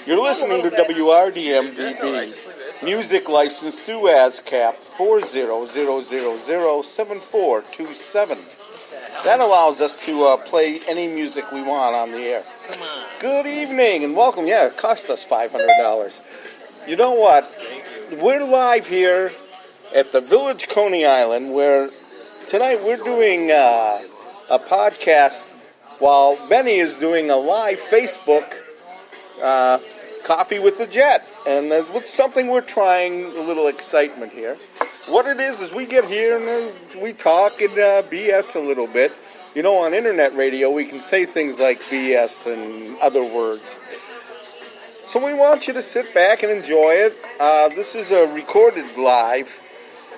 You're listening to WRDM-DB, music license through ASCAP 40007427. That allows us to play any music we want on the air. Good evening and welcome. Yeah, it cost us $500. You know what? We're live here at the Village Coney Island, where tonight we're doing a podcast while Benny is doing a live Facebook Coffee with the Jet. And it's something we're trying, a little excitement here. What it is we get here and we talk and BS a little bit. You know, on internet radio, we can say things like BS and other words. So we want you to sit back and enjoy it. This is a recorded live,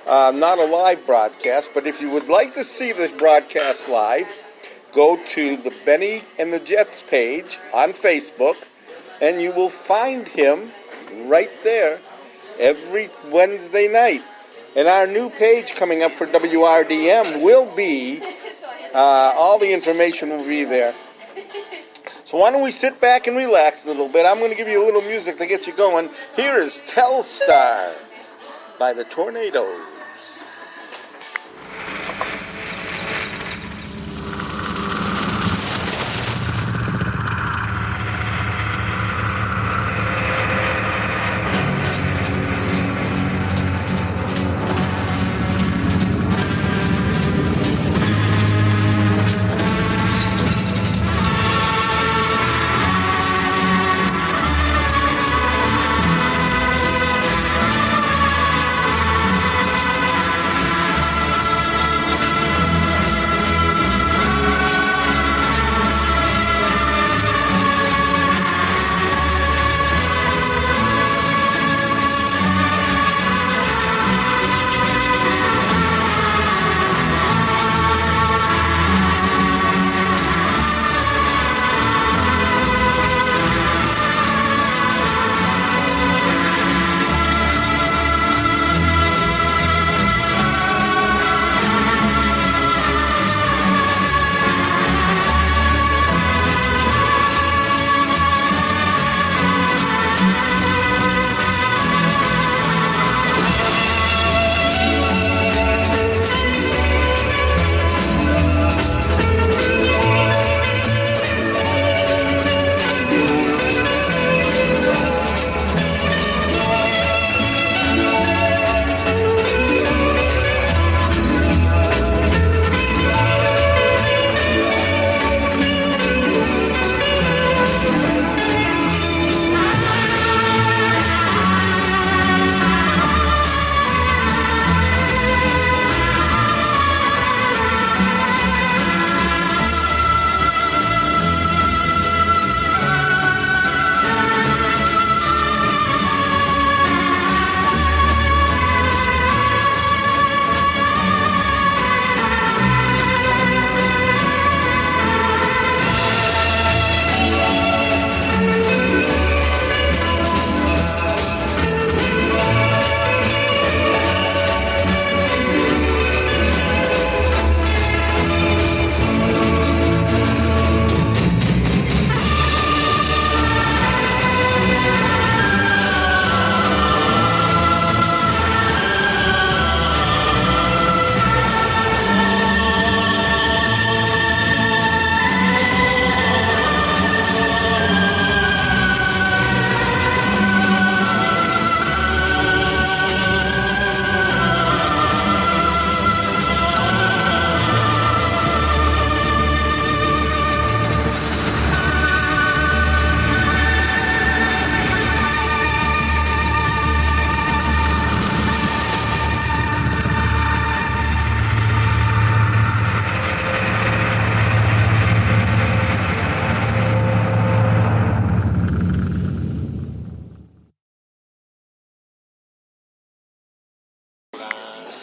not a live broadcast. But if you would like to see this broadcast live, go to the Benny and the Jets page on Facebook, and you will find him right there every Wednesday night. And our new page coming up for WRDM will be, all the information will be there. So why don't we sit back and relax a little bit. I'm going to give you a little music to get you going. Here is Telstar by the Tornadoes.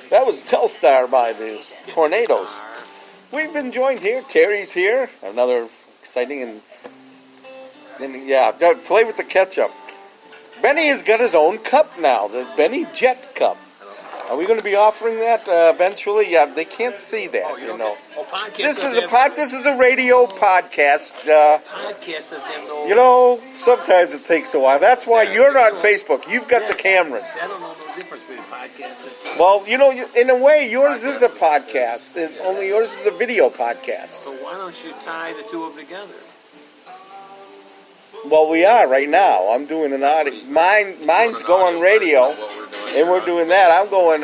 That was Telstar by the Tornadoes. We've been joined here. Terry's here. Another exciting and play with the ketchup. Benny has got his own cup now, the Benny Jet Cup. Are we going to be offering that eventually? Yeah, they can't see that, Oh, you know. Podcast. This is a radio podcast. Podcast of them, though. You know, sometimes it takes a while. That's why you're on Facebook. You've got the cameras. I don't know no difference between podcast and... Well, you know, in a way, yours is a podcast. Only yours is a video podcast. So why don't you tie the two of them together? Well, we are right now. I'm doing an audio. Mine's going radio, and we're doing that. I'm going,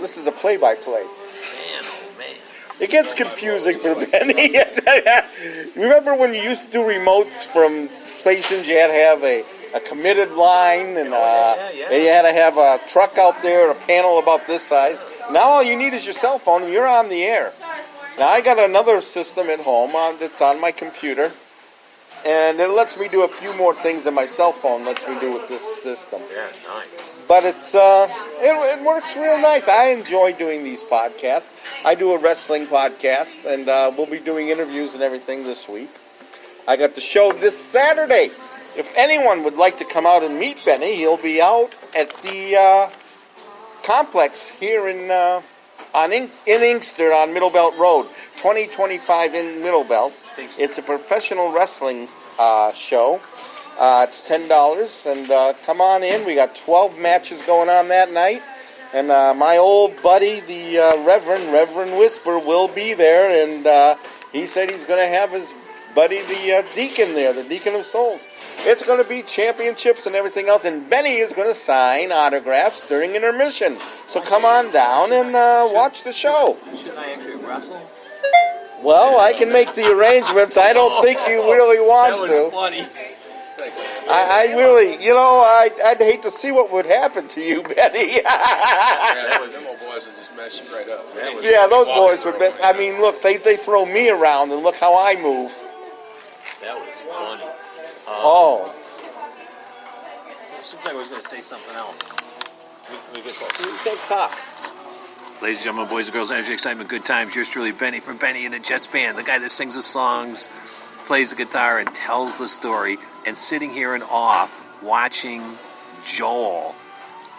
this is a play-by-play. Man, oh, man. It gets confusing for Benny. Remember when you used to do remotes from stations? You had to have a committed line, and you had to have a truck out there, a panel about this size. Now all you need is your cell phone, and you're on the air. Now I got another system at home that's on my computer, and it lets me do a few more things than my cell phone lets me do with this system. Yeah, nice. But it works real nice. I enjoy doing these podcasts. I do a wrestling podcast, and we'll be doing interviews and everything this week. I got the show this Saturday. If anyone would like to come out and meet Benny, he'll be out at the complex here in Inkster on Middle Belt Road, 2025 in Middle Belt. It's a professional wrestling show. It's $10, and come on in. We got 12 matches going on that night, and my old buddy, the Reverend Whisper, will be there, and he said he's going to have his buddy, the Deacon there, the Deacon of Souls. It's going to be championships and everything else, and Benny is going to sign autographs during intermission. So come on down and watch the show. Should I actually wrestle? Well, I can make the arrangements. I don't think you really want to. That was funny. I really, I'd hate to see what would happen to you, Benny. Them old boys would just mess you right up. Yeah, those boys would. I mean, look, they throw me around, and look how I move. That was funny. Seems like I was going to say something else. Let me get close. You can't talk. Ladies and gentlemen, boys and girls, energy, excitement, good times. Yours truly, Benny from Benny and the Jets Band, the guy that sings the songs, plays the guitar, and tells the story. And sitting here in awe, watching Joel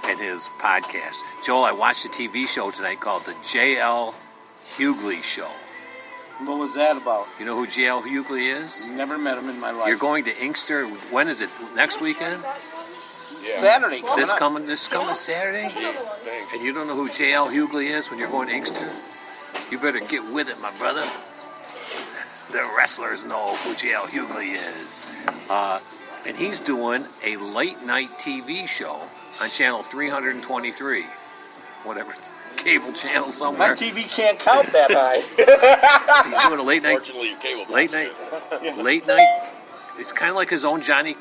and his podcast. Joel, I watched a TV show tonight called the J.L. Hughley Show. What was that about? You know who J.L. Hughley is? Never met him in my life. You're going to Inkster. When is it? Next weekend? Yeah. Saturday. This coming Saturday? Thanks. And you don't know who J.L. Hughley is when you're going to Inkster? You better get with it, my brother. The wrestlers know who J.L. Hughley is. And he's doing a late-night TV show on channel 323. Whatever. Cable channel somewhere. My TV can't count that high. He's doing a late-night... Fortunately, your cable Late night. Late night. It's kind of like his own Johnny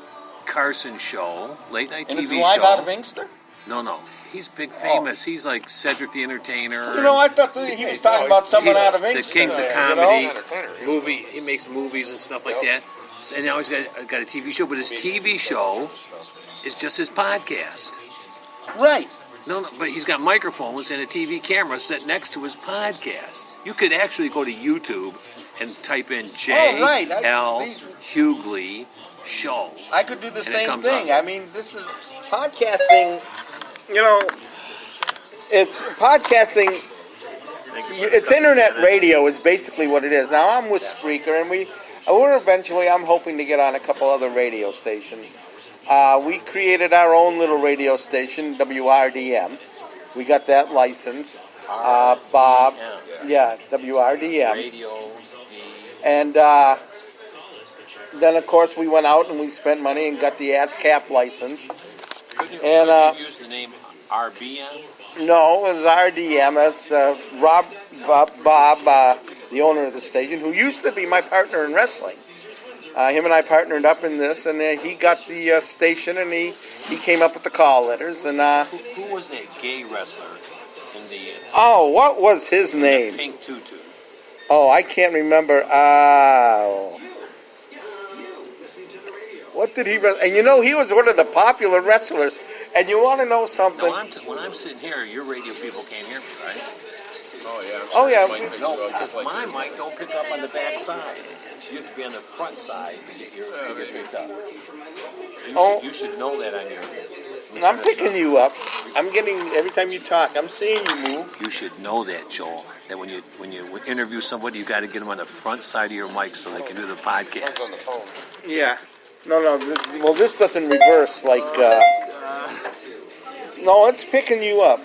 Carson show. Late-night TV And it's live show. out of Inkster? No. He's big famous. He's like Cedric the Entertainer. I thought that he was talking about someone out of Inkster. The Kings of you Comedy know? movie. He makes movies and stuff like that. So, and now he's got a TV show, but his TV show is just his podcast. Right. No, but he's got microphones and a TV camera set next to his podcast. You could actually go to YouTube and type in J.L. Hughley Show. I could do the And same thing. up. I mean, this is podcasting. It's podcasting. It's internet radio is basically what it is. Now I'm with Spreaker, and we're eventually. I'm hoping to get on a couple other radio stations. We created our own little radio station, WRDM. We got that license. Bob, WRDM. Radio. And then, of course, we went out and we spent money and got the ASCAP license. Could you use the name RBM? No, it was RDM. That's Bob, the owner of the station, who used to be my partner in wrestling. Him and I partnered up in this, and he got the station, and he came up with the call letters. And who was that gay wrestler in the? What was his name? Pink tutu. Oh, I can't remember. What did he wrestle? And he was one of the popular wrestlers. And you want to know something? No, when I'm sitting here, your radio people can't hear me, right? Oh, yeah. Oh, yeah. No, because my mic don't pick up on the back side. You have to be on the front side to get picked up. You should know that on your I'm picking you up. I'm getting, every time you talk, I'm seeing you move. You should know that, Joel. That when you interview somebody, you got to get them on the front side of your mic so they can do the Turns on podcast. the phone. Yeah. No. Well, this doesn't reverse like. No, it's picking you up.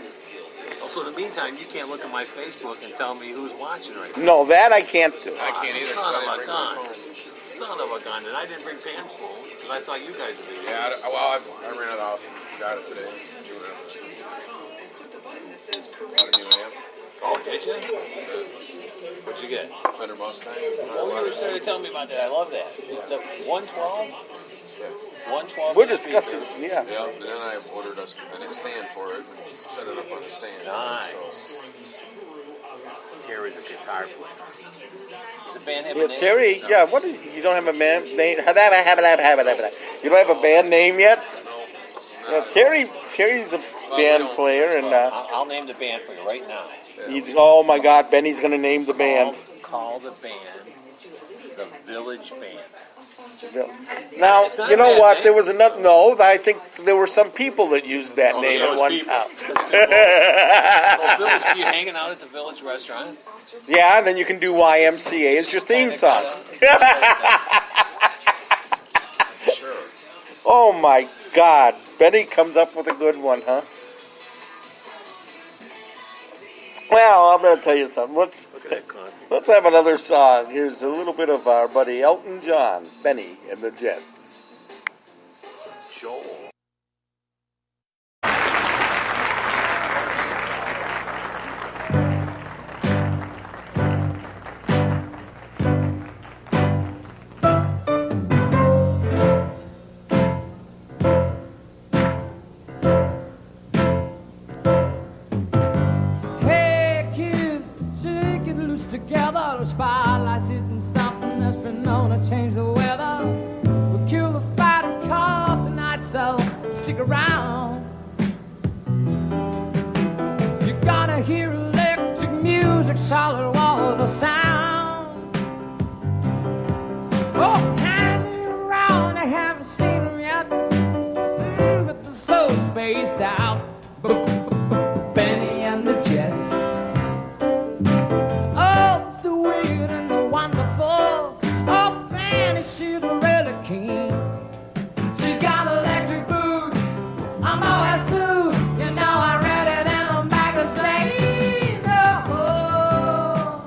Also, in the meantime, you can't look at my Facebook and tell me who's watching right now. No, that I can't do. I can't either. Son of a I didn't bring my gun. phone. Son of a gun. And I didn't bring Pam's phone because I thought you guys would do that. Yeah, I ran it off and got it today. Got a new amp. Oh, did you? What'd you get? Fender Mustang. Oh, you started telling me about that. I love that. It's a 112? Yeah. 112. We're discussing. Yeah. Yeah, and then I ordered a stand for it and set it up on the stand. Nice. Terry's a guitar player. Does the band have a Yeah, name? Terry. No. Yeah. What is? You don't have a man name? You don't have a band name yet? No. Terry's a band player, and I'll name the band for you right now. he's. Oh my God, Benny's gonna name the band. Call the band the Village Band. Now, It's not you a know bad what? name. There was another. No, I think there were some people that used that Oh, name there at was one people. time. Oh, Village, you hanging out at the Village restaurant? Yeah, and then you can do YMCA as your theme song. Sure. Oh my God, Benny comes up with a good one, huh? Well, I'm gonna tell you something. Look at that coffee. Let's have another song. Here's a little bit of our buddy Elton John, Benny and the Jets. Joel. Hey kids, shake it loose together. The spotlight's hitting something that's been known to change the weather. We'll kill the fighting cough tonight, so stick around. You're gonna hear electric music, solid walls of sound. Oh, hanging around, I haven't seen them yet, but they're so spaced out. Benny and the Jets. Oh, the weird and the wonderful. Oh, Benny, she's really keen. She's got electric boots, a Moab suit. You know I'm ready than a magazine. Oh,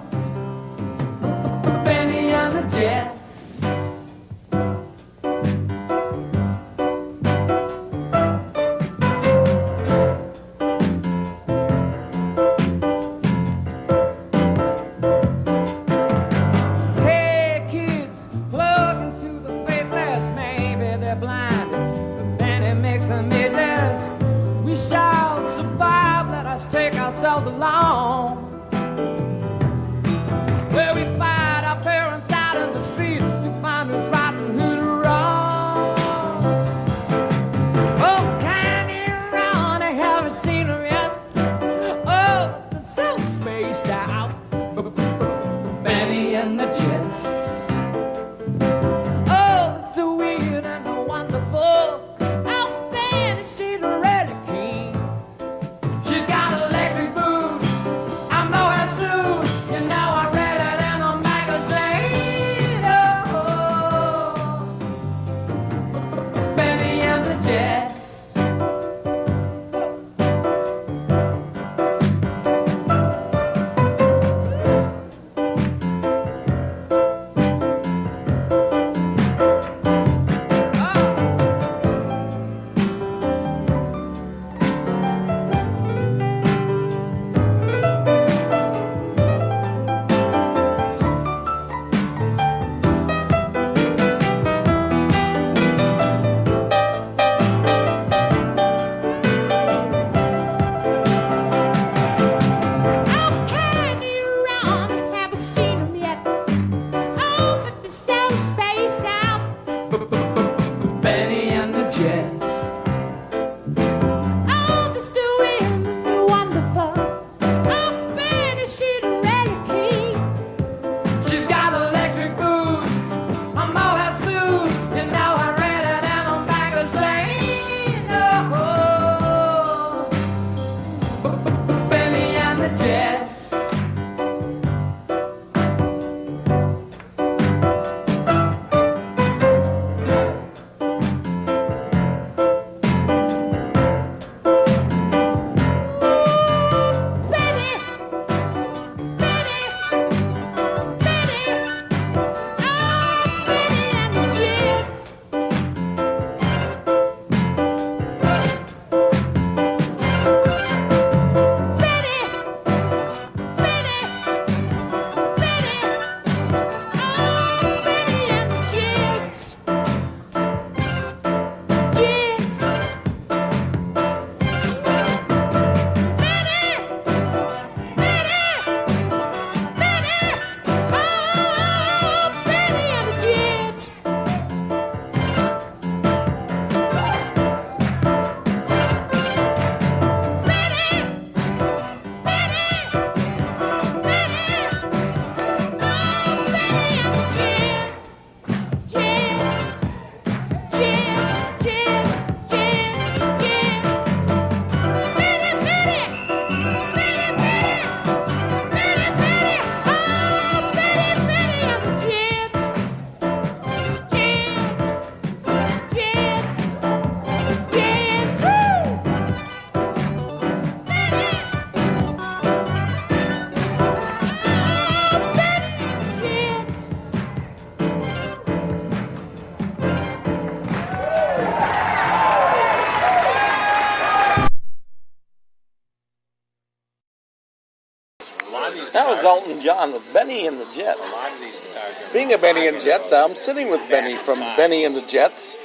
That was Elton John with Benny and the Jets. A lot of these guitars. Speaking of Benny and Jets, I'm sitting with Benny from Benny and the Jets,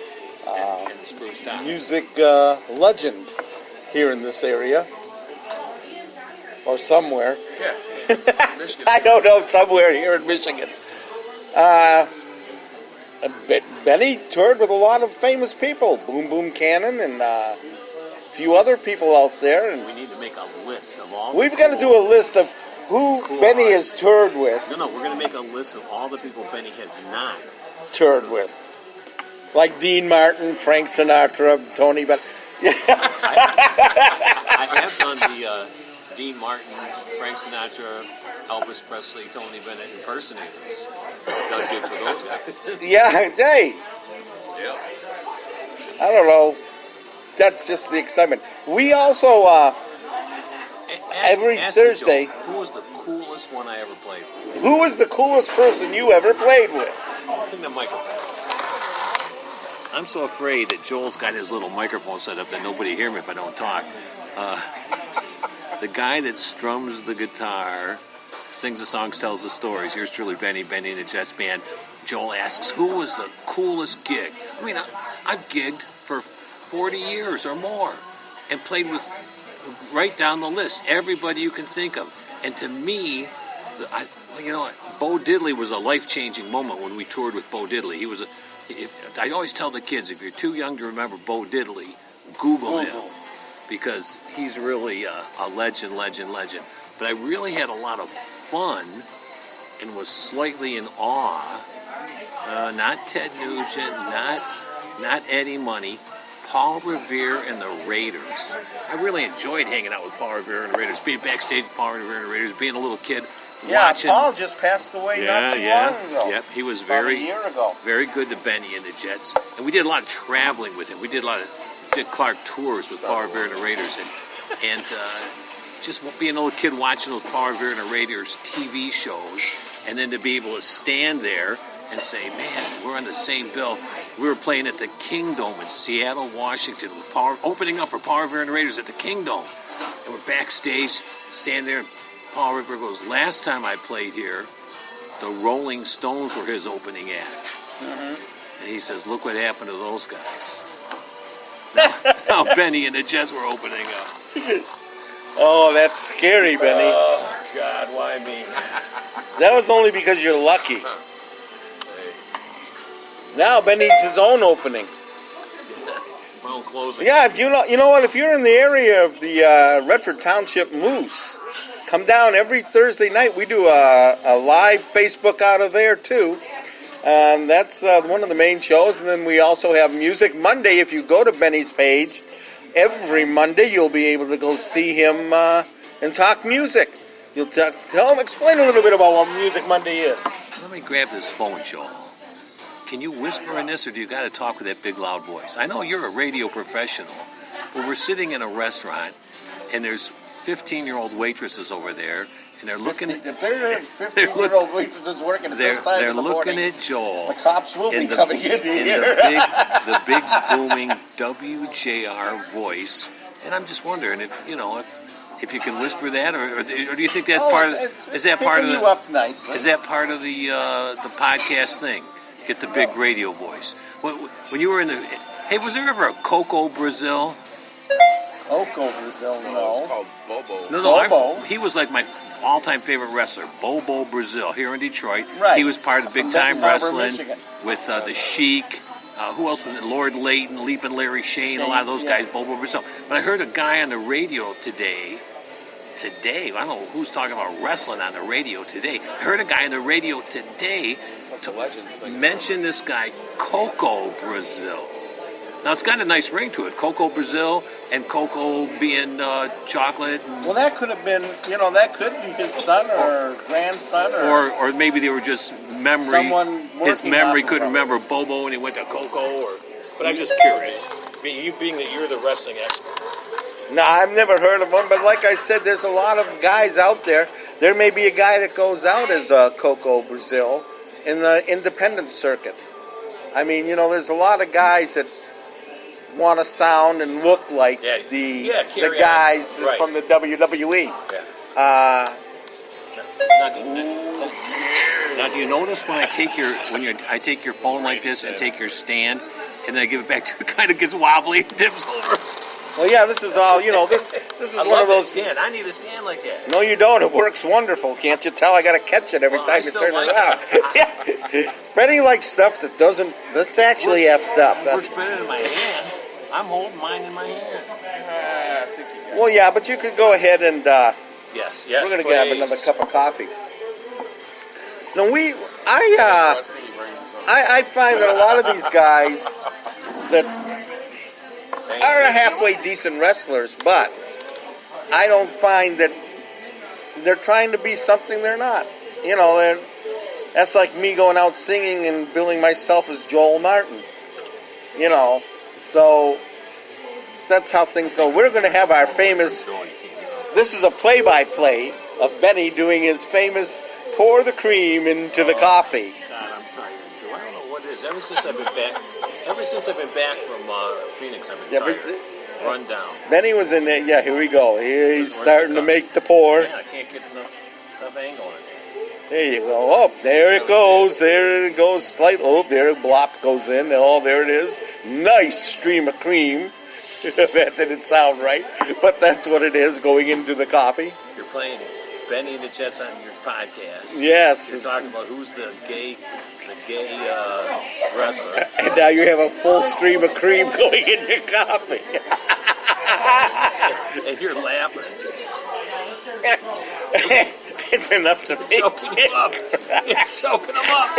and the screw stop. music legend here in this area. Or somewhere. Yeah. Michigan. I don't know, somewhere here in Michigan. Benny toured with a lot of famous people. Boom Boom Cannon and a few other people out there. And We need to make a list of all. we've got to do a list of who Benny has toured with. No, we're going to make a list of all the people Benny has not. Toured with. Like Dean Martin, Frank Sinatra, Tony Bennett. I have done the Dean Martin, Frank Sinatra, Elvis Presley, Tony Bennett impersonators. Done good for those guys. Yeah, hey, Yeah. I don't know. That's just the excitement. We also, Every Thursday. Me, Joe, who was the coolest one I ever played with? who was the coolest person you ever played with? Bring the microphone. I'm so afraid that Joel's got his little microphone set up that nobody hear me if I don't talk. The guy that strums the guitar, sings the songs, tells the stories. Yours truly, Benny and the Jets Band. Joel asks, who was the coolest gig? I mean, I've gigged for 40 years or more and played with, right down the list, everybody you can think of. And to me, Bo Diddley was a life-changing moment when we toured with Bo Diddley. He was I always tell the kids, if you're too young to remember Bo Diddley, Google him, because he's really a legend. But I really had a lot of fun and was slightly in awe. Not Ted Nugent, not Eddie Money, Paul Revere and the Raiders. I really enjoyed hanging out with Paul Revere and the Raiders, being backstage with Paul Revere and the Raiders, being a little kid. Yeah, Watching. Paul just passed away not too long ago. Yep, he was About a year ago. very good to Benny and the Jets, and we did a lot of traveling with him. We did Clark tours with Paul Revere and the Raiders, and just being a little kid watching those Paul Revere and the Raiders TV shows, and then to be able to stand there and say, "Man, we're on the same bill." We were playing at the Kingdome in Seattle, Washington, with opening up for Paul Revere and the Raiders at the Kingdome, and we're backstage, standing there. And Paul Revere goes, "Last time I played here, the Rolling Stones were his opening act." And he says, "Look what happened to those guys." Now Benny and the Jets were opening up. Oh, that's scary, Benny. Oh, God, why me? That was only because you're lucky. Hey. Now Benny needs his own opening. My own closing. Yeah, you know what? If you're in the area of the Redford Township Moose, come down every Thursday night. We do a live Facebook out of there too. That's one of the main shows. And then we also have Music Monday. If you go to Benny's page, every Monday you'll be able to go see him and talk music. You'll tell him, explain a little bit about what Music Monday is. Let me grab this phone, Joel. Can you whisper in this, or do you got to talk with that big loud voice? I know you're a radio professional, but we're sitting in a restaurant, and there's 15-year-old waitresses over there, and they're looking at... If there are 15-year-old waitresses working at this time They're in the looking morning, at Joel. the cops will be coming in here. The big booming WJR voice, and I'm just wondering if you can whisper that, or do you think that's part of? Is that part of the? You up nicely. Is that part of the podcast thing? Get the big radio voice. When you were in the, hey, was there ever a Coco Brazil? Coco Brazil, It's no. called Bobo. No, Bobo? he was like my all-time favorite wrestler, Bobo Brazil, here in Detroit. Right. He was part of Big From Time Benton Harbor, Wrestling Michigan. with the Sheik. Who else was it? Lord Layton, Leaping Larry Shane, a lot of those yeah. guys, Bobo Brazil. But I heard a guy on the radio today, I don't know who's talking about wrestling on the radio today. I heard a guy on the radio today That's a legend thing. mention this guy, Coco Brazil. Now, it's got a nice ring to it. Coco Brazil and Coco being chocolate. Well, that could have been, that could be his son or grandson Or maybe they were just memory. Someone His working memory off of couldn't him. remember Bobo and he went to Coco. But I'm just curious. Being that you're the wrestling expert. No, I've never heard of one, but like I said, there's a lot of guys out there. There may be a guy that goes out as Coco Brazil in the independent circuit. I mean, there's a lot of guys that want to sound and look like the carry guys on. Right. from the WWE. Yeah. Now, do you notice when I take your phone like this and take your stand, and then I give it back to you, it kind of gets wobbly and tips over. Well, yeah, this is all, this is I one love of those. that stand. I need a stand like that. No, you don't. It works wonderful. Can't you tell? I got to catch it every Well, time I you still turn like it around. Benny likes stuff that's actually effed up. Works better in my hand. I'm holding mine in my hand. I think you got Well, yeah, but you could go ahead and Yes, we're going to grab please. another cup of coffee. No, Rusty, he brings us on. I find that a lot of these guys that are halfway decent wrestlers, but I don't find that they're trying to be something they're not. That's like me going out singing and billing myself as Joel Martin. So that's how things go. We're going to have our famous, this is a play-by-play of Benny doing his famous pour the cream into the coffee. God, I'm tired too. I don't know what it is. Ever since I've been back from Phoenix, I've been tired. Run down. Benny was in there. Yeah, here we go. Here he's starting to make the pour. Yeah, I can't get enough angle on it. There you go. Oh, there it goes. There it goes. Slight. Oh, there a blop goes in. Oh, there it is. Nice stream of cream. That didn't sound right, but that's what it is going into the coffee. You're playing Benny and the Jets on your podcast. Yes. You're talking about who's the gay wrestler. And now you have a full stream of cream going in your coffee. And you're laughing. It's enough to make Choking him up. It's choking him up.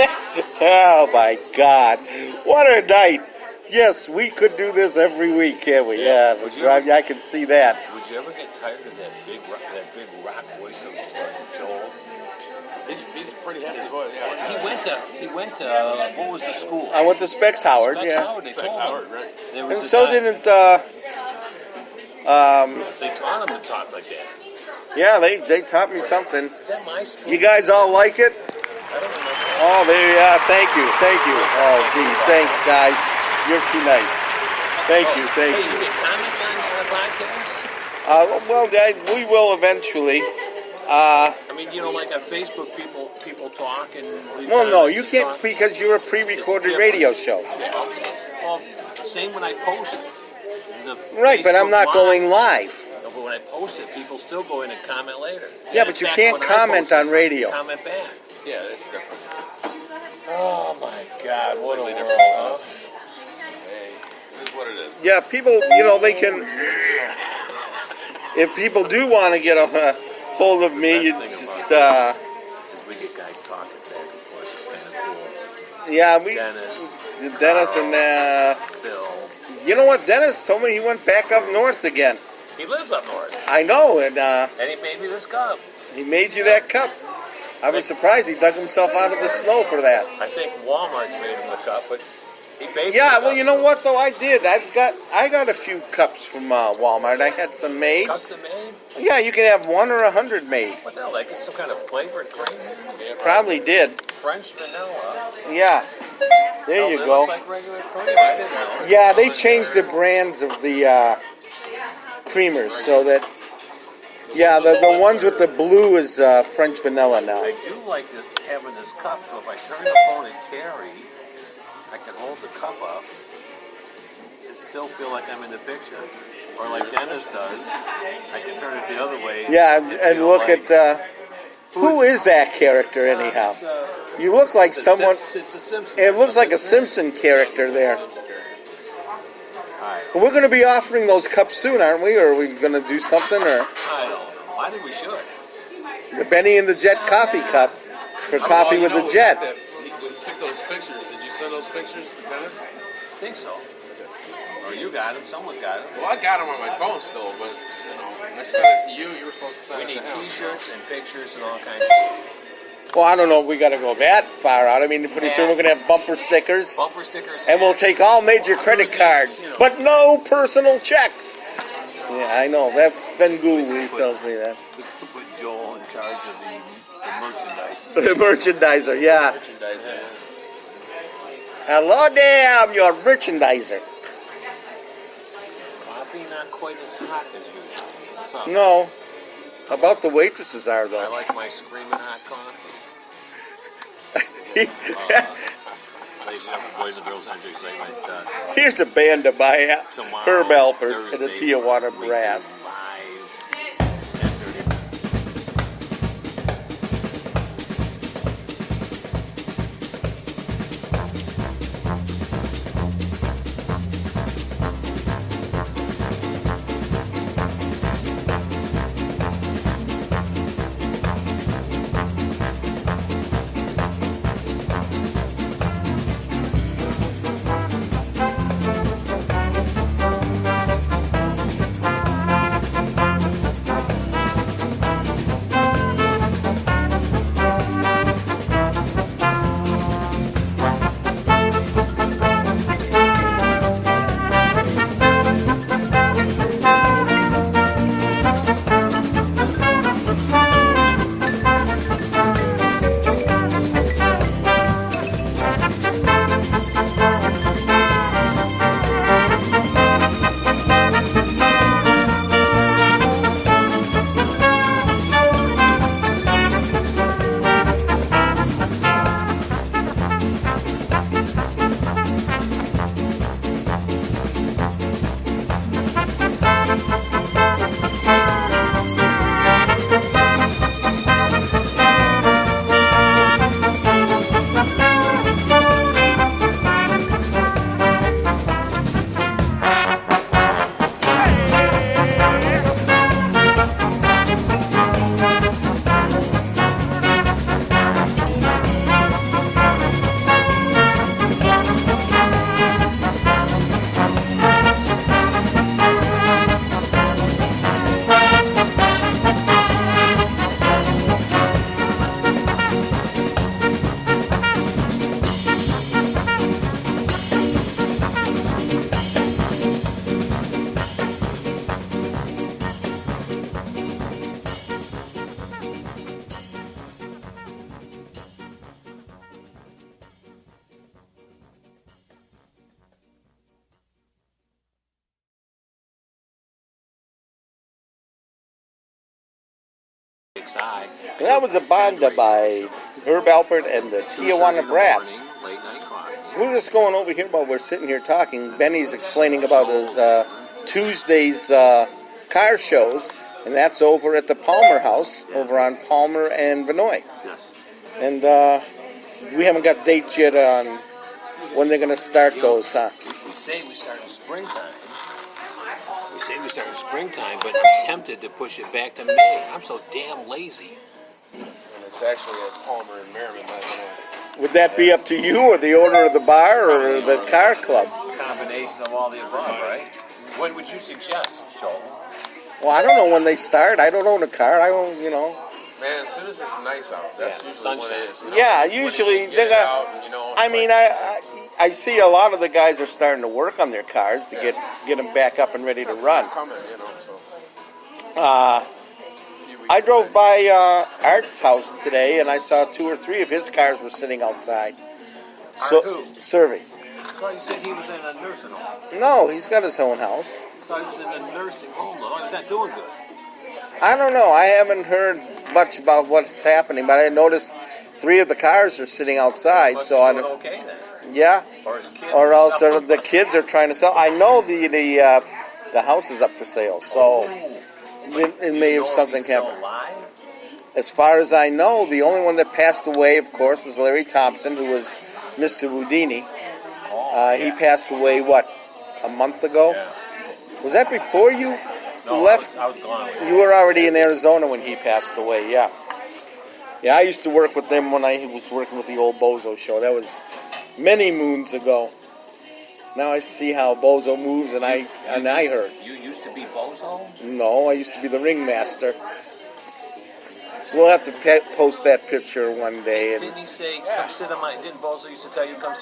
Oh my God! What a night! Yes, we could do this every week, can't we? Yeah. Yeah, Would you drive. I can see that. Would you ever get tired of that big rock voice of Joel's? He's pretty heavy voice. Yeah. He went to what was the school? I went to Specs Howard. Specs Yeah, Howard, they Specs told Howard, him. right. There was and a so guy- didn't. They taught him to talk like that. Yeah, they taught me something. Is that my school? You guys all like it? I don't know. Oh, there. Yeah, thank you. Oh, gee, thanks, guys. You're too nice. Thank you. Hey, you get comments on the podcast? Well, guys, we will eventually. I mean, like on Facebook, people talk and. leave Well, no, comments you and can't talk. because you're a It's pre-recorded different. radio show. Yeah. Well, same when I post the. Right, but I'm Facebook not Live. going live. No, but when I post it, people still go in and comment later. Yeah, And but in you fact, can't when I comment post on radio. Comment back. Yeah, it's different. Oh my God! What a Totally world, different huh? Hey, it is what it is. Yeah, people, they can. If people do want to get a hold of me, you Best thing just, about Is we get guys talking back and forth. It's kind of cool. yeah, Dennis and, Phil. you know what? Dennis told me he went back up north again. He lives up north, I know, and and he made me this cup. he made you that cup. I was surprised he dug himself out of the snow for that. I think Walmart's made him the cup, but he basically. Yeah, well, you know what though? I did. I got a few cups from Walmart. I had some made. Custom made? Yeah, you can have 1 or 100 made. What the hell? Like it's some kind of flavored cream? Yeah, Probably did. French vanilla. Yeah. There Oh, you it go. looks like regular cream. I didn't know. Yeah, they changed the brands of the creamers so that. Yeah, the ones with the blue is French vanilla now. I do like having this cup, so if I turn the phone at Terry, I can hold the cup up and still feel like I'm in the picture. Or like Dennis does, I can turn it the other way. Yeah, and feel look like- at who is that character anyhow? It's You look like someone. It's a Simpson. It looks like a Simpson character there. Alright. We're going to be offering those cups soon, aren't we? Or are we going to do something? Or I don't know. I think we should. the Benny and the Jet coffee cup for coffee with the Jet. When you took those pictures, did you send those pictures to Dennis? I think so. Or you got him. Someone's got him. Well, I got them on my phone still, but I sent it to you. You were supposed to send We it need to him. T-shirts and pictures and all kinds of stuff. Well, I don't know if we got to go that far out. I mean, pretty soon we're going to have bumper stickers. Bumper stickers. And we'll take all major credit cards, but no personal checks. Yeah, I know. That's Ben Gould who tells me that. Put Joel in charge of the merchandise. The merchandiser, yeah. Merchandise, yeah. Hello there, I'm your merchandiser. Coffee not quite as hot as usual. What's up? No. about the waitresses are, I though. like my screaming hot coffee. Ladies and gentlemen, boys and girls, Andrew Excitement. Here's a band by Tomorrow, Herb Alpert and the Thursday, Tijuana we do Brass. live 10:30. That was a banda by Herb Alpert and the Tijuana Brass. Late night coffee. We're just going over here while we're sitting here talking. Benny's explaining about his Tuesday's car shows, and that's over at the Palmer House over on Palmer and Vinoy. Yes. And we haven't got dates yet on when they're going to start those, huh? We say we start in springtime. But I'm tempted to push it back to May. I'm so damn lazy. And it's actually at Palmer and Merriman. Would that be up to you or the owner of the bar or the car club? Combination of all the above, right? When would you suggest, Joel? Well, I don't know when they start. I don't own a car. I own, Man, as soon as it's nice out, that's usually sunshine. what it is. Yeah, When you usually get they it got. out and, I mean, I see a lot of the guys are starting to work on their cars to get them back up and ready to run. It's coming, so. I drove by Art's house today, and I saw 2 or 3 of his cars were sitting outside. Art who? Survey. I thought you said he was in a nursing home. No, he's got his own house. I thought he was in a nursing home, though. He's not doing good. I don't know. I haven't heard much about what's happening, but I noticed 3 of the cars are sitting outside. But So I doing don't. okay then. Yeah. Or his kids. Or else selling. the kids are trying to sell. I know the house is up for sale, so it may have something happened. Still alive? As far as I know, the only one that passed away, of course, was Larry Thompson, who was Mr. Houdini. He passed away, a month ago? Yeah. Was that before you left? I was gone. You were already in Arizona when he passed away, yeah. Yeah, I used to work with them when I was working with the old Bozo show. That was many moons ago. Now I see how Bozo moves, and I heard. You used to be Bozo? No, I used to be the ringmaster. We'll have to post that picture one day. And Didn't he say, come sit on my... Didn't Bozo used to tell you, come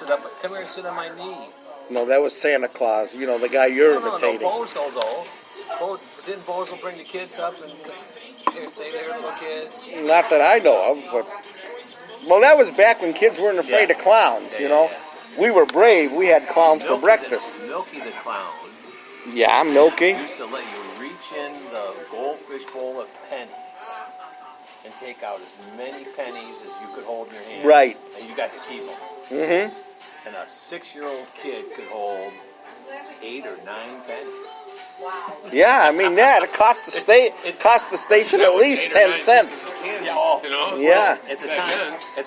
here and sit on my knee? no, that was Santa Claus. The guy you're No, imitating. Bozo, though. Didn't Bozo bring the kids up and here, say they're little kids? Not that I know of, but... Well, that was back when kids weren't afraid of clowns, Yeah. We were brave. We had clowns for breakfast. Milky the clown Yeah, Milky. used to let you reach in the goldfish bowl of pennies and take out as many pennies as you could hold in your hand. Right. And you got to keep them. Mm-hmm. And a 6-year-old kid could hold 8 or 9 pennies. Yeah, I mean that. It cost the station at least 10 cents. Yeah. You know? Yeah. At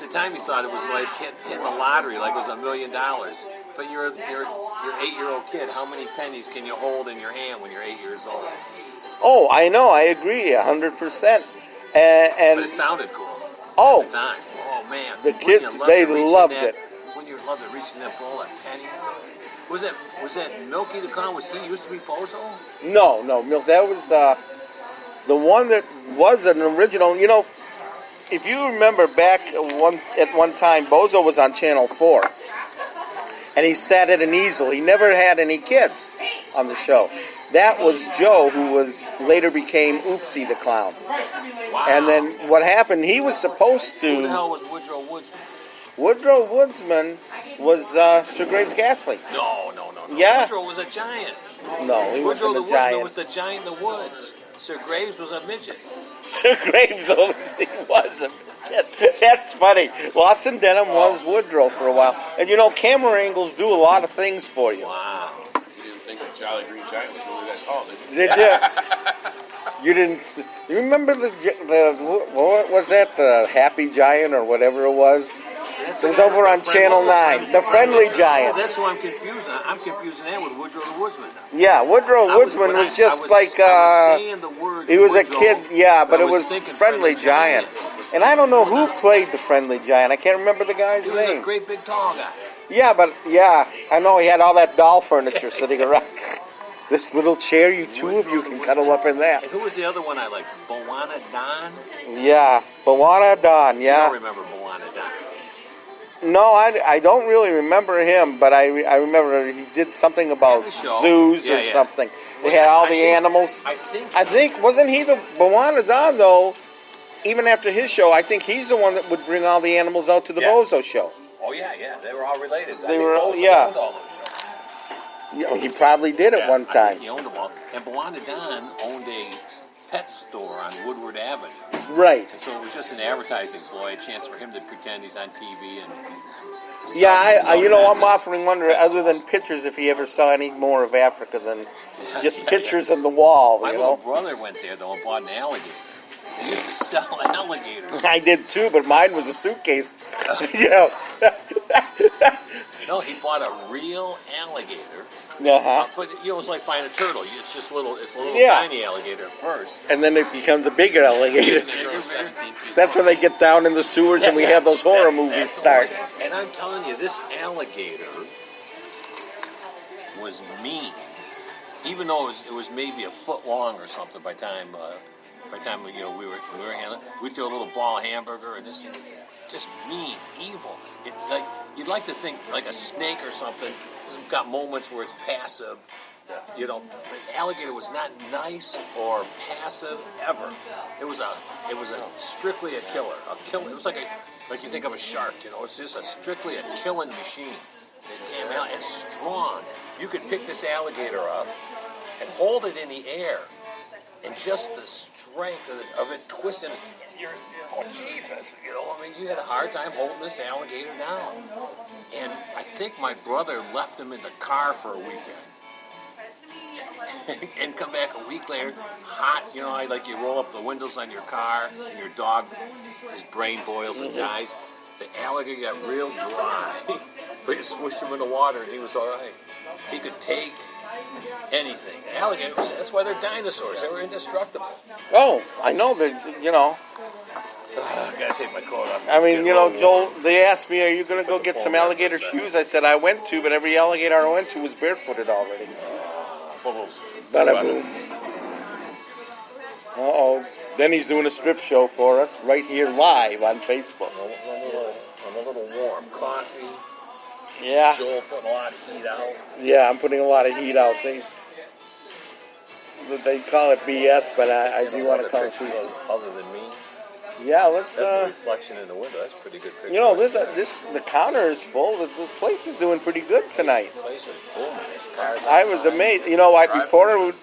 the time, he thought it was like hitting the lottery, like it was $1 million. But you're 8-year-old kid. How many pennies can you hold in your hand when you're 8 years old? Oh, I know. I agree 100%. But And it sounded cool. oh, At the time. Oh man. the Wouldn't you kids, love they to reach in loved that- it. Wouldn't you love to reach in that bowl of pennies? Was that Milky the Clown? Was he used to be Bozo? No, Milk. That was the one that was an original. You know, if you remember back at one time, Bozo was on Channel 4, and he sat at an easel. He never had any kids on the show. That was Joe, who later became Oopsie the Clown. Wow. And then what happened? He was supposed Who the to. hell was Woodrow Woodsman? Woodrow Woodsman was Sir Graves Ghastly. No. Yeah. Woodrow was a giant. No, he Woodrow wasn't the a Woodsman giant. was the giant in the woods. Sir Graves was a midget. Sir Graves obviously was a That's funny. Lawson Denham was Woodrow for a while. And you know, camera angles do a lot of things for you. Wow. You didn't think that Jolly Green Giant was really that tall, did you? Did you? You didn't. You remember the what was that? The Happy Giant or whatever it was? It was over on Channel 9. The Friendly Giant. That's who I'm confusing. I'm confusing that with Woodrow the Woodsman. Yeah, Woodrow Woodsman was just like he was a kid. Yeah, but it was Friendly Giant. And I don't know who played the Friendly Giant. I can't remember the guy's He was name. a great big tall guy. Yeah, I know he had all that doll furniture sitting around. This little chair, two of you can cuddle up in that. And who was the other one I liked? Bowana Don? Yeah, Bowana Don, I yeah. don't remember Bowana Don. No, I don't really remember him, but I remember he did something about the show. zoos or Yeah. something. They had all I the think- animals. I I think, wasn't he the Bowana Don, though, even after his show, I think he's the one that would bring all the animals out to the Yeah. Bozo show. Oh, yeah, they were all related. I They think were- Bozo yeah. owned all those shows. Yeah, he probably did at one I time. think he owned them all. And Bowana Don owned a pet store on Woodward Avenue. Right. And so it was just an advertising ploy, a chance for him to pretend he's on TV and. Yeah, sell you know, pets I'm offering wonder, other than pictures, if he ever saw any more of Africa than just pictures on the wall, My you little know. brother went there though and bought an alligator. They used to sell alligators. I did too, but mine was a suitcase. You know. No, he bought a real alligator. Uh-huh. But you know, it's like buying a turtle. It's a little Yeah. tiny alligator at first. And then it becomes a bigger alligator. They grow 17 feet That's when they get down in the sewers and we have those horror movies start. And I'm telling you, this alligator was mean. Even though it was maybe a foot long or something by the time you know we were handling, we'd do a little ball hamburger and this thing was just mean, evil. It like you'd like to think like a snake or something. It's got moments where it's passive. You know, the alligator was not nice or passive ever. It was strictly a killer. It was like you think of a shark. You know, it's just strictly a killing machine. Damn, it's strong. You could pick this alligator up and hold it in the air, and just the strength of it twisting. Oh Jesus! You know, I mean, you had a hard time holding this alligator down. And I think my brother left him in the car for a weekend. And come back a week later, hot, you know, like you roll up the windows on your car, and your dog, his brain boils and dies. The alligator got real dry. But you swished him in the water, and he was all right. He could take anything. Alligators, that's why they're dinosaurs. They were indestructible. Oh, I know that, you know. I gotta take my coat off. I mean, you know, Joel, they asked me, are you going to go get some alligator shoes? I said I went to, but every alligator I went to was barefooted already. Bada boom. Uh-oh. Then he's doing a strip show for us right here live on Facebook. I'm a little warm. Coffee. Yeah. Joel putting a lot of heat out. Yeah, I'm putting a lot of heat out. They call it BS, but I do want to call it truth. Other than me. Yeah, let's. That's the reflection in the window. That's a pretty good picture. You know, the counter is full. The place is doing pretty good tonight. The place is booming. There's cars I was outside. amazed. You know,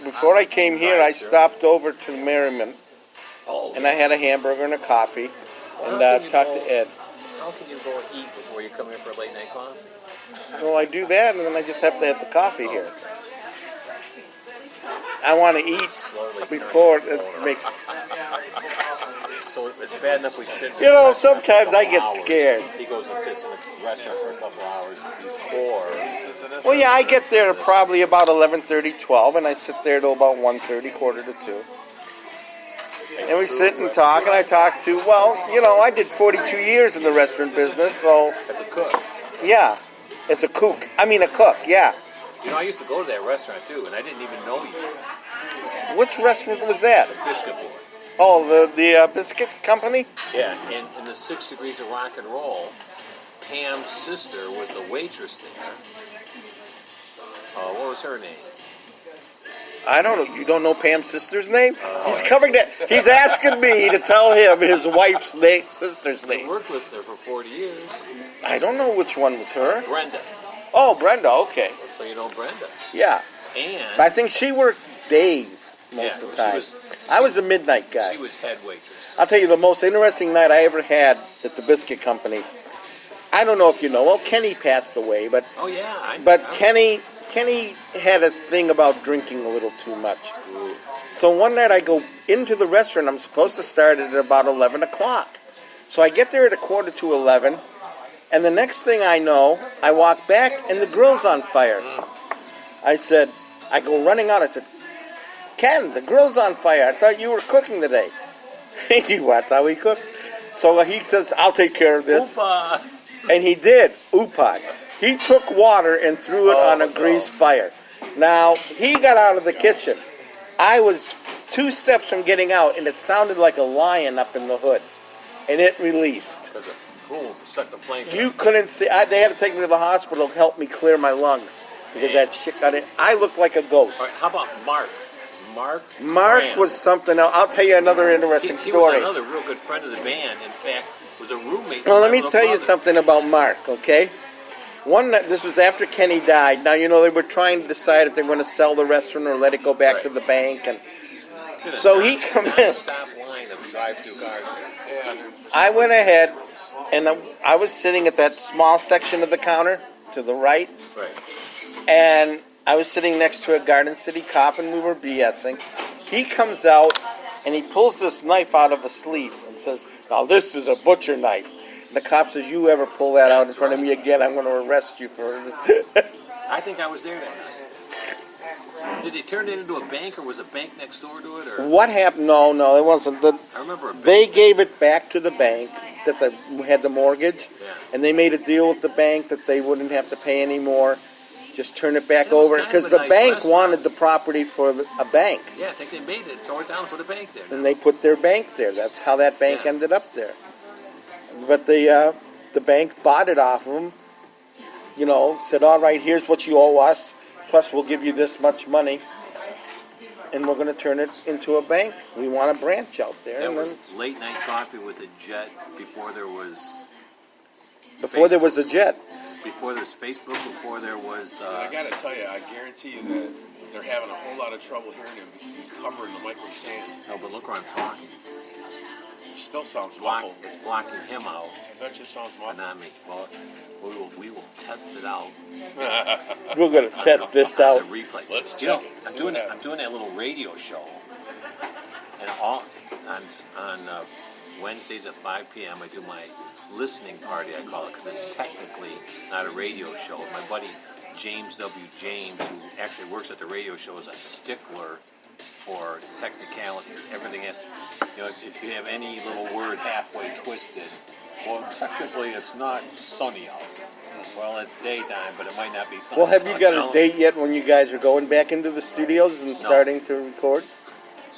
before I came here, I stopped over to Merriman Oh. and I had a hamburger and a coffee, and How can you talked go- to Ed. How can you go eat before you come here for a late night coffee? Well, I do that, and then I just have to have the coffee here. I want to eat Slowly before turning it makes. So it's bad enough we sit. You know, sometimes I get scared. He goes and sits in the restaurant for a couple hours before. Well, yeah, I get there probably about 11:30, 12, and I sit there till about 1:30, quarter to 2. And we sit and talk, and I talk to, well, you know, I did 42 years in the restaurant business, so, As a cook. yeah, as a cook. I mean, a cook, yeah. You know, I used to go to that restaurant too, and I didn't even know you. Which restaurant was that? Biscuit Boy. Oh, the biscuit company? Yeah, and in the 6 Degrees of Rock and Roll, Pam's sister was the waitress there. What was her name? I don't know. You don't know Pam's sister's name? He's coming to. He's asking me to tell him his wife's sister's I name. worked with her for 40 years. I don't know which one was her. Brenda. Oh, Brenda. Okay. So you know Brenda. Yeah. And I think she worked days most of the time. I was a midnight guy. she was head waitress. I'll tell you the most interesting night I ever had at the biscuit company. I don't know if you know. Well, Kenny passed away, but Oh yeah. Kenny had a thing about drinking a little too much. So one night I go into the restaurant. I'm supposed to start at about 11 o'clock. So I get there at a quarter to 11, and the next thing I know, I walk back and the grill's on fire. I go running out. I said, Ken, the grill's on fire. I thought you were cooking today. He said, that's how we cook. So he says, I'll take care of this. Opa. And he did. Upag. He took water and threw it on a grease fire. Now, he got out of the kitchen. I was 2 steps from getting out, and it sounded like a lion up in the hood. And it released. Because of boom, stuck the flame. You couldn't see. They had to take me to the hospital to help me clear my lungs. Because that shit got it. I looked like a ghost. All right, how about Mark? Mark Mark was something else. I'll tell you another interesting he story. was another real good friend of the band. In fact, was a roommate. Well, let me with my tell you brother. something about Mark, okay? One night, this was after Kenny died. Now, you know, they were trying to decide if they're going to sell the restaurant or let it go back to the bank. And so he comes in. Stop line of drive-through cars. I went ahead, and I was sitting at that small section of the counter to the right. Right. And I was sitting next to a Garden City cop, and we were BSing. He comes out, and he pulls this knife out of a sleeve and says, now this is a butcher knife. And the cop says, you ever pull that out in front of me again, I'm going to arrest you for it. I think I was there that night. Did they turn it into a bank, or was a bank next door to it? Or What happened? No, it wasn't. I remember a bank. They gave it back to the bank that had the mortgage, Yeah. and they made a deal with the bank that they wouldn't have to pay anymore. Just turn it back It was over kind of because a the nice bank restaurant. wanted the property for a bank, Yeah, I think they made it, tore it down, and put a bank there. and they put their bank there. That's how that bank Yeah. ended up there. But the bank bought it off of them. You know, said, "All right, here's what you owe us. Plus, we'll give you this much money, and we're going to turn it into a bank. We want a branch out there." That And was then late night coffee with a jet before there was before there was a jet. Facebook, before there was. I gotta tell you, I guarantee you that they're having a whole lot of trouble hearing him because he's covering the mic with sand. No, but look where I'm talking. It still sounds Block, muffled. it's blocking him out, That just sounds but muffled. not me. Well, we will test it out. We're going to test this on out. the replay. Let's You know, check it. I'm See doing what it. I'm doing that little radio show, and all on Wednesdays at 5 p.m. I do my listening party. I call it because it's technically not a radio show. My buddy James W. James, who actually works at the radio show, is a stickler for technicalities. Everything has, if you have any little word halfway twisted, well, technically it's not sunny out. Well, it's daytime, but it might not be sunny. Well, have you got know? a date yet when you guys are going back into the studios and starting to record?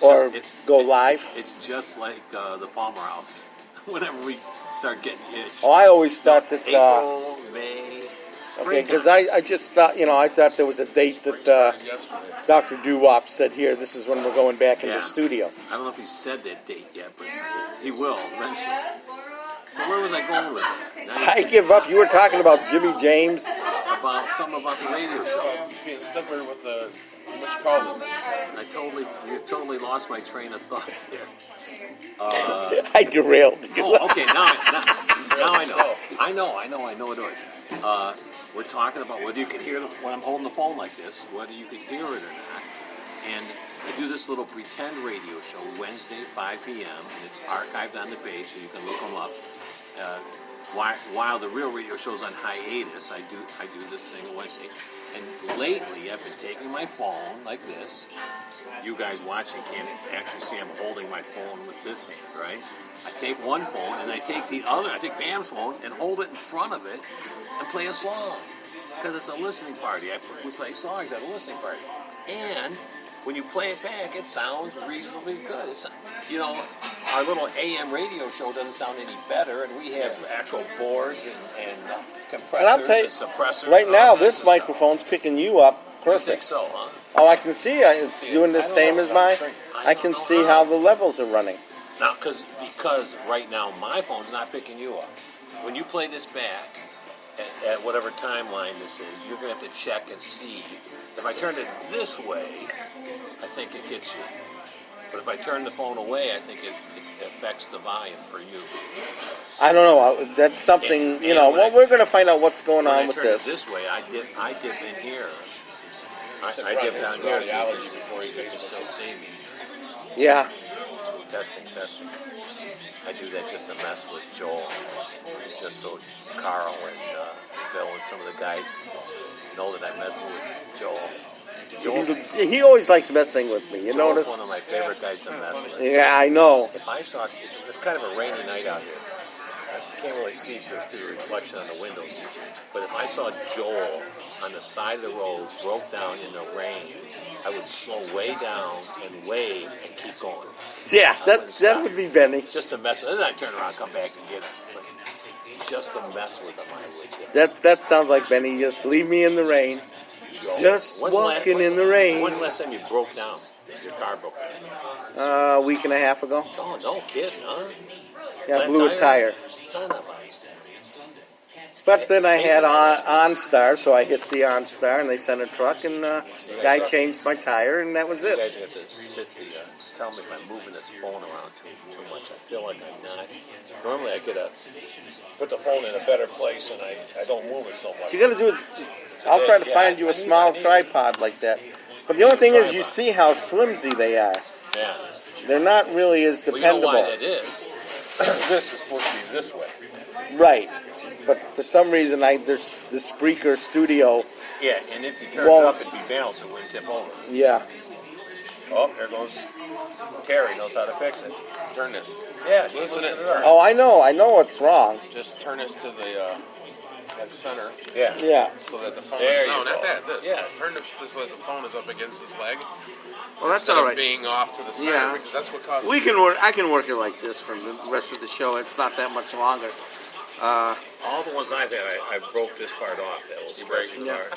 Or go live? It's just like the Palmer House. Whenever we start getting itched. Oh, I always thought that... April, May, okay, because springtime. I just thought, I thought there was a date that Yesterday. Dr. Doo-Wop said, here, this is when we're going back in Yeah. the studio. I don't know if he said that date yet, but he will eventually. So where was I going with it? Now I give up. You were talking about Jimmy James. about something about the radio show. It's being slippery with the what you call them. You totally lost my train of thought there. I derailed you. Oh, okay. Now I know. I know it is. We're talking about whether you can hear when I'm holding the phone like this, whether you can hear it or not. And I do this little pretend radio show Wednesday at 5 p.m. and it's archived on the page, so you can look them up. While the real radio show's on hiatus, I do this thing on Wednesday. And lately, I've been taking my phone like this. You guys watching can't actually see I'm holding my phone with this hand, right? I take one phone and I take the other. I take Bam's phone and hold it in front of it and play a song because it's a listening party. We play songs at a listening party, and when you play it back, it sounds reasonably good. Our little AM radio show doesn't sound any better, and we have actual boards and compressors And I'll tell you, and suppressors. right and all now, kinds this of stuff. microphone's picking you up You think perfect. so, huh? Oh, I can see. It's doing the I don't same know as if mine. I'm I can see how the levels are running. Now, because right now my phone's not picking you up. When you play this back at whatever timeline this is, you're going to have to check and see. If I turn it this way, I think it gets you. But if I turn the phone away, I think it affects the volume for you. I don't know. That's something, And you know. when Well, we're going to find out what's going When on I with turn this. it this way, I dip in here. I Run dip his down here so radiology before you can still see me. Yeah. Testing. I do that just to mess with Joel, just so Carl and Phil and some of the guys know that I'm messing with Joel. He always likes messing with me. You Joel's notice? one of my favorite guys to mess with. Yeah, I know. If I saw, it's kind of a rainy night out here. I can't really see through the reflection on the windows. But if I saw Joel on the side of the road, broke down in the rain, I would slow way down and wave and keep going. Yeah, that would be Benny. Just to mess with him. Then I'd turn around and come back and get him. But just to mess with him, I would. That sounds like Benny. Just leave me in the rain. Joel. Just walking in the rain. When's the last time you broke down? Your car broke down? A week and a half ago. Oh, no kidding, huh? Yeah, Flat blew a tire. Son of a... But then I had OnStar, so I hit the OnStar, and they sent a truck, and guy changed my tire, and that was You it. guys have to tell me if I'm moving this phone around too much. I feel like I'm not. Normally I could put the phone in a better place, and I don't move it so much. What you got to do is, I'll try to find you a small tripod like that. But the only thing is, you see how flimsy they are. Yeah. They're not really as Well, you know dependable. why that is. This is supposed to be this way. Right. But for some reason, there's the Spreaker Studio. Yeah, and if you turn Well- it up, it'd be balanced, it wouldn't tip over. Yeah. Oh, there goes Terry, knows how to fix it. Turn this. Yeah, Listen listen it. it up. Oh, I know what's wrong. Just turn this to the that center Yeah. Yeah. so that the phone There is you no, not go. that. This. Yeah. Turn this so that the phone is up against his leg. Well, that's instead all of right. being off to the side Yeah. because that's what causes. We can work. I can work it like this for the rest of the show. It's not that much longer. All the ones I've had, I broke this part off. That was breaking part.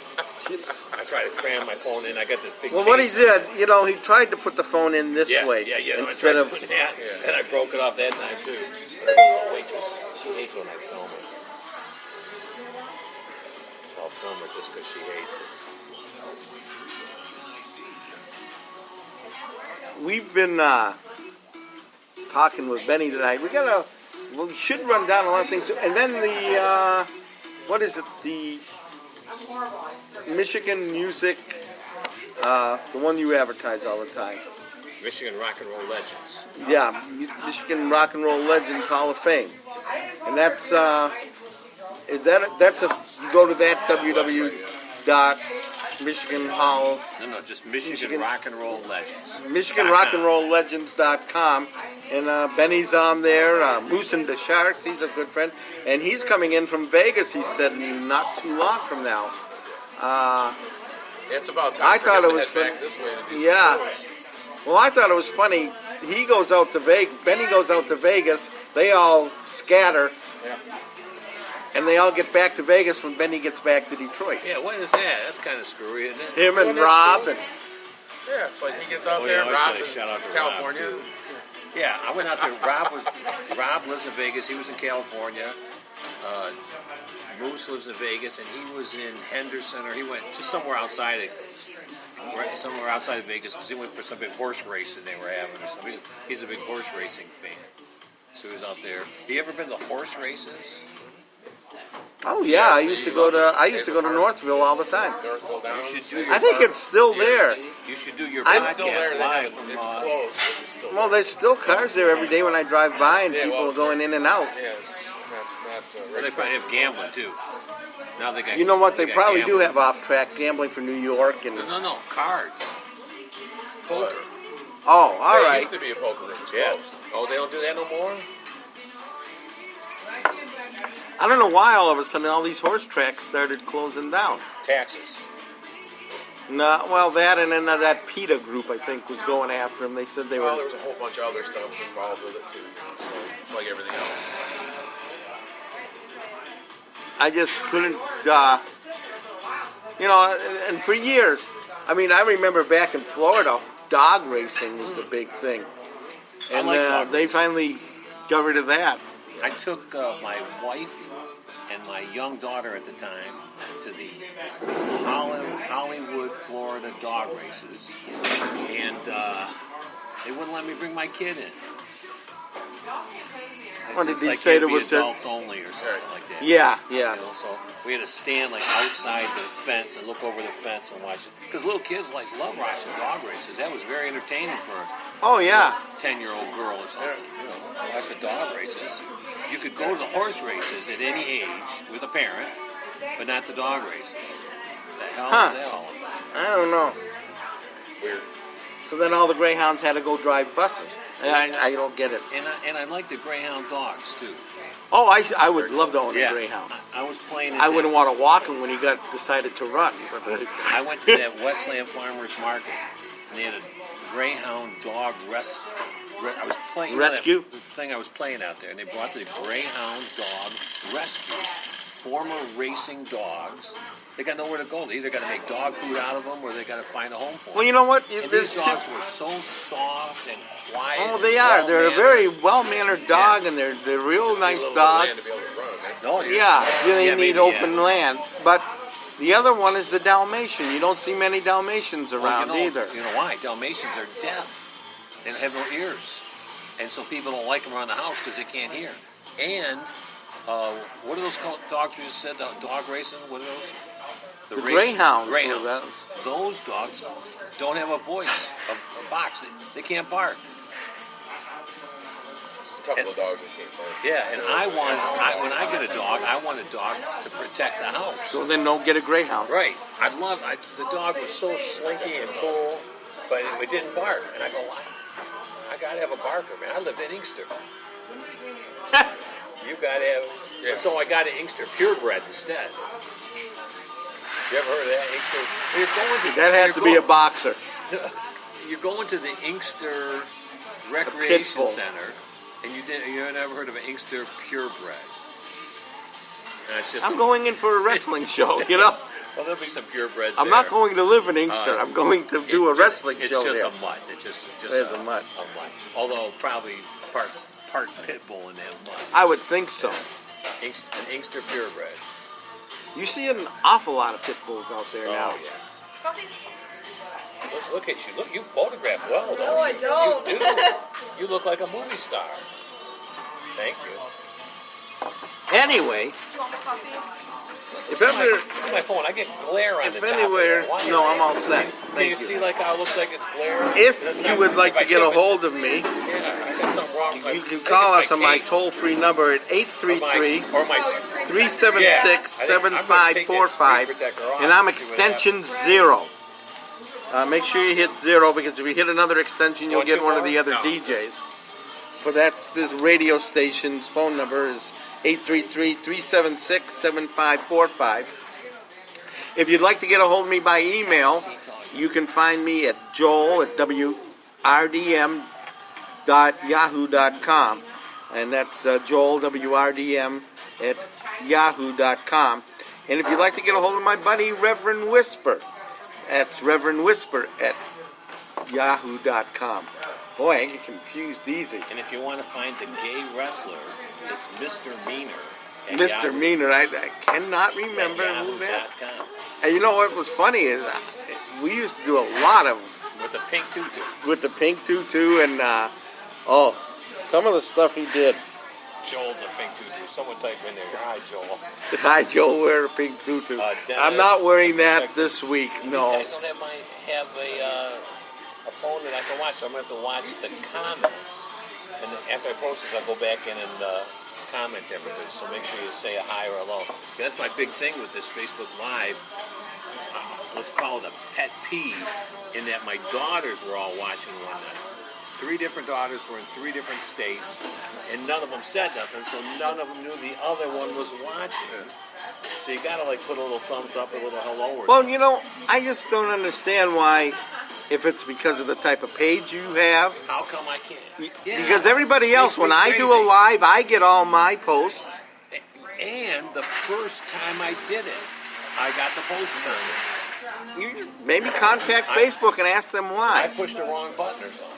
I tried to cram my phone in. I got this big. Well, what he case. did, he tried to put the phone in this Yeah, way yeah. No, instead I of. tried to put that, and I broke it off that time too. But the waitress, she hates when I film her. So I'll film her just because she hates it. We've been talking with Benny tonight. We should run down a lot of things, and then the what is it? The Michigan Music, the one you advertise all the time. Michigan Rock and Roll Legends. Yeah, Michigan Rock and Roll Legends Hall of Fame, and that's you go to that www.michiganhall. No, just Michigan Rock and Roll Legends. MichiganRockandRollLegends.com, and Benny's on there. Moosin the Sharks, he's a good friend, and he's coming in from Vegas. He said not too long from now. It's about time. I for thought him it to was head back fun- this way to do some Yeah. shows. Well, I thought it was funny. He goes out to Vegas. Benny goes out to Vegas. They all scatter, Yeah. and they all get back to Vegas when Benny gets back to Detroit. Yeah, what is that? That's kind of screwy, isn't it? Him and Rob and. Yeah, it's like he gets out Oh, there yeah, and I was Rob's gonna in shout out to Rob, California. too. Yeah, I went out there. Rob lives in Vegas. He was in California. Moose lives in Vegas, and he was in Henderson, or he went just somewhere outside of Vegas because he went for some big horse race that they were having or something. He's a big horse racing fan, so he was out there. Have you ever been to horse races? Oh yeah, I used to go to Northville all the time. Northville down. You should do your I think it's still there. You should do your I'm podcast Still there. live from. It's closed, but it's still Well, there's still cars there every day when I drive by, and Yeah, people well- are going in and out. Yeah, that's not. Well, they probably have gambling too. Now they got. You know what? They got probably do gambling. have off-track gambling for New York and. No, cards. poker. Oh, all There right. used to be a poker room. It's Yeah. closed. Oh, they don't do that no more. I don't know why all of a sudden all these horse tracks started closing down. Taxes. No, well, that and then that PETA group I think was going after them. They said they Well, were. there was a whole bunch of other stuff involved with it too. So it's like everything else. I just couldn't. And for years, I mean, I remember back in Florida, dog racing was the big thing, and like dog they racing. finally got rid of that. I took my wife and my young daughter at the time to the Hollywood, Florida dog races, and they wouldn't let me bring my kid in. What did It's he like say? it'd There be was a, adults only or something like that. yeah. You know, so we had to stand like outside the fence and look over the fence and watch it. Because little kids love watching dog races. That was very entertaining for Oh yeah. a 10-year-old girl or something. You know, watch the dog races. You could go to the horse races at any age with a parent, but not the dog races. The hell Huh. is that all about? I don't know. Weird. So then all the Greyhounds had to go drive buses. And I don't get it. And I like the Greyhound dogs too. Oh, I would love to own a Greyhound. I was playing. I wouldn't want to walk him when he decided to run. But I went to that Westland Farmers Market, and they had a Greyhound dog I was playing Rescue? The thing I was playing out there, and they brought the Greyhound dog rescue. Former racing dogs. They got nowhere to go. They either got to make dog food out of them, or they got to find a home for them. well, you know what? And There's these dogs were so soft and quiet. Oh, and they are. They're a well-mannered. very well-mannered dog, and they're real Just need a nice little bit of dog. land to be able to run. That's No, Yeah, they Yeah, need maybe, open yeah. land. But the other one is the Dalmatian. You don't see many Dalmatians around Well, either. You know why? Dalmatians are deaf and have no ears, and so people don't like them around the house because they can't hear. And what are those called dogs we just said? The dog racing? What are those? The Greyhounds. Greyhounds. Well, that- Those dogs don't have a voice, a box. They can't bark. a couple of dogs that came first. Yeah, and when I get a dog, I want a dog to protect the house. So then don't get a Greyhound. Right. The dog was so slinky and cool, but it didn't bark. And I go, I gotta have a barker, man. I lived in Inkster. You gotta have. Yeah. And so I got an Inkster purebred instead. You ever heard of that Inkster? That has to be a boxer. You're going to the Inkster pit Recreation bull. Center, and you never heard of an Inkster purebred. And it's just I'm going in for a wrestling show, you know? Well, there'll be some purebreds. I'm not going to live in Inkster. I'm going to do a wrestling It's show just there. a mutt. It's just It's a a mutt. A mutt. Although probably part pit bull in that mutt. I would think so. An Inkster purebred. You see an awful lot of pit bulls out there now. Oh yeah. Look at you. Look, you photograph well, don't No, I you? don't. You do. You look like a movie star. Thank you. Do Anyway, you want my coffee? if ever, Look at my phone. I get glare on if the top. anywhere, Why is no, that? I'm all set. Can Thank you you. see like how it looks like it's glare? If That's you not- would like if I to get a tip it- hold of me, Yeah, I got something wrong. with my- you I can think call it's us on my case. toll-free number at 833 Or my 376-7545, and I'm extension 0. Make sure you hit 0, because if you hit another extension, you'll Want get two one of more? the other No. DJs. For that's this radio station's phone number is 833-376-7545. If you'd like to get a hold of me by email, you can find me at joel@wrdm.yahoo.com. And that's Joel, WRDM, at yahoo.com. And if you'd like to get a hold of my buddy, Reverend Whisper, that's Reverend Whisper at yahoo.com. Boy, I get confused easy. And if you want to find the gay wrestler, it's Mr. Meaner Mr. Meaner. I cannot remember who that. Yahoo.com. And you know what was funny is we used to do a lot of With the pink tutu. with the pink tutu and some of the stuff he did. Joel's a pink tutu. Someone type in there. Hi, Joel. Hi, Joe, wear a pink tutu. Dennis, I'm not wearing that this week. You No. guys don't have a phone that I can watch, so I'm going to have to watch the comments. And then after I post this, I'll go back in and comment everybody. So make sure you say a hi or a hello. That's my big thing with this Facebook Live. Let's call it a pet peeve, in that my daughters were all watching one night. 3 different daughters were in 3 different states, and none of them said nothing, so none of them knew the other one was watching. So you gotta like put a little thumbs up, a little hello. Or Well, you know, I just don't understand why, if it's because of the type of page you have. how come I can't? Yeah. Because everybody else, when I do a Crazy. live, I get all my posts. And the first time I did it, I got the post time. You maybe contact Facebook and ask them I why. pushed the wrong button or something.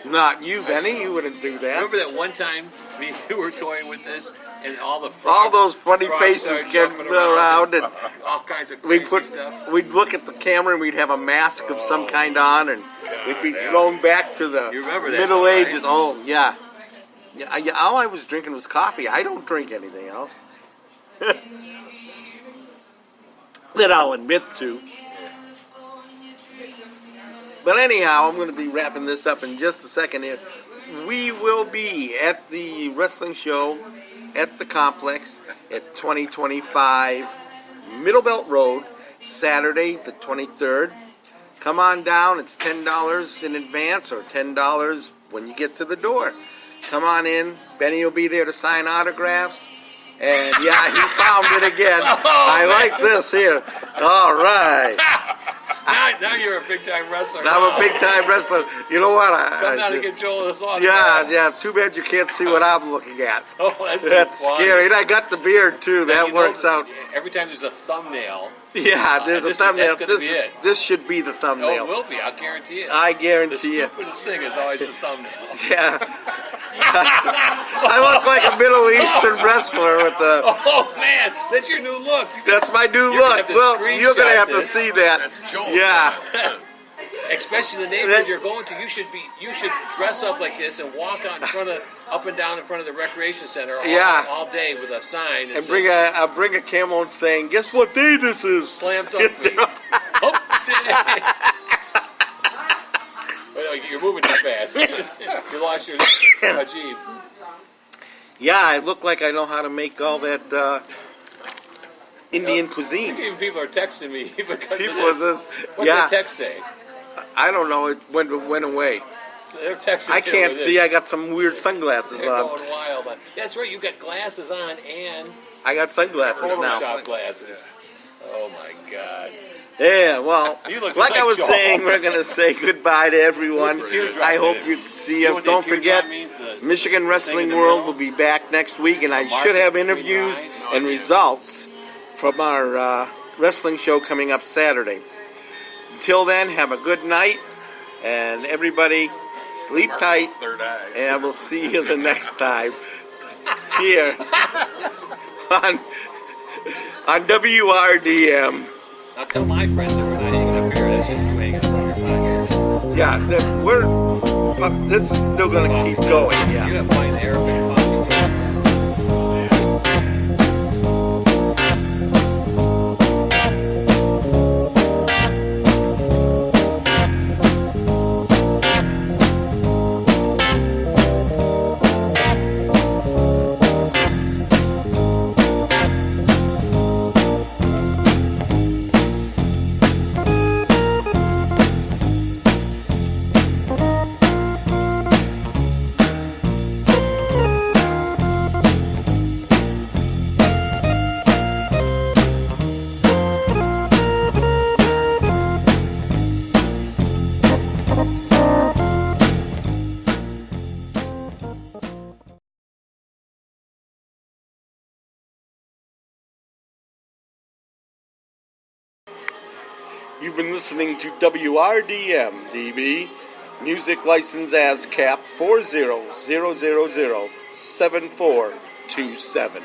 Not you, Benny. You wouldn't do that. Remember that one time me and you were toying with this, and all the All frogs, those funny frogs faces started getting jumping around, and all kinds of crazy stuff. we'd look at the camera and we'd have a mask of some kind on, and we'd be thrown back to the You remember that, Middle though, right? Ages. Oh yeah. Yeah. All I was drinking was coffee. I don't drink anything else. That I'll admit to. But anyhow, I'm going to be wrapping this up in just a second here. We will be at the wrestling show at the complex at 2025 Middle Belt Road, Saturday the 23rd. Come on down. It's $10 in advance or $10 when you get to the door. Come on in. Benny will be there to sign autographs. And yeah, he found it again. I like this here. All right. Now you're a big time wrestler. And I'm a big time wrestler. You know what? Come down to get Joel this on. Yeah. Too bad you can't see what I'm looking at. Oh, that's That's fun. scary. And I got the beard too. That You know, works out. Every time there's a thumbnail. Yeah, there's a this- thumbnail. that's gonna be it. This should be the Oh, it thumbnail. will be. I'll guarantee it. I The guarantee you. stupidest thing is always the thumbnail. Yeah. I look like a Middle Eastern wrestler with the. Oh man, that's your new look. That's my new You're gonna look. have to Well, you're gonna screenshot have to this. see that. That's Joel. Yeah. Especially the neighborhood you're going to, you should dress up like this and walk out in front of, up and down in front of the recreation center all day with a sign that And says, bring a camo and saying, "Guess what day this is?" Slam dunk me. Hump day. Wait, no, you're moving too fast. You lost your Jeep. Yeah, I look like I know how to make all that Indian cuisine. Even people are texting me because People of are this. this. What's Yeah, that text say? I don't know. It went away. So they're texting. I me can't with see. this. I got some weird sunglasses They're on. going wild. But that's right. You got glasses on and I got sunglasses Photoshop now. glasses. Oh my God. Yeah, well, You look like like I was Joel. saying, we're going to say goodbye to everyone. What's the teardrop I hope mean? you see You know it. what that Don't teardrop forget, means? The Michigan Wrestling in the World middle? will be back next week, and I mark should have between interviews the eyes? No and idea. results from our wrestling show coming up Saturday. Until then, have a good night, and everybody sleep tight, Third eye. and we'll see you the next time here on WRDM. I'll tell my friends that we're not hanging up here. That's just hanging up on your podcast. Yeah, this is still going to keep going, yeah. You have to find the Arabic podcast. You've been listening to WRDM DB, music license ASCAP 40007427.